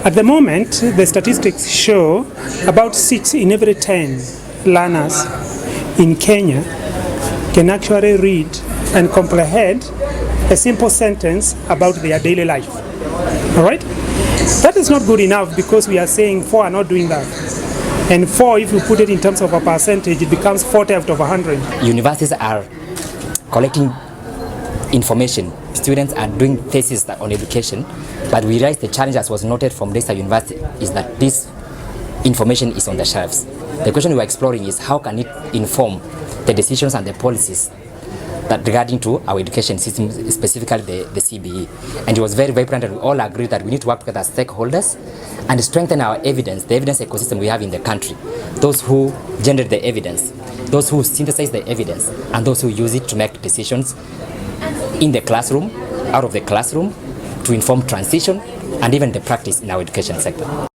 At the moment, the statistics show about 6 in every 10 learners in Kenya can actually read and comprehend a simple sentence about their daily life. All right? That is not good enough, because we are saying 4 are not doing that. And 4, if you put it in terms of a percentage, it becomes 40 out of 100. Universities are collecting information. Students are doing theses on education, but we realize the challenge, as was noted from Leicester University, is that this information is on the shelves. The question we are exploring is how can it inform the decisions and the policies that regarding to our education system, specifically the CBE. And it was very vibrant, and we all agreed that we need to work together as stakeholders and strengthen our evidence, the evidence ecosystem we have in the country. Those who generate the evidence, those who synthesize the evidence, and those who use it to make decisions in the classroom, out of the classroom, to inform transition and even the practice in our education sector.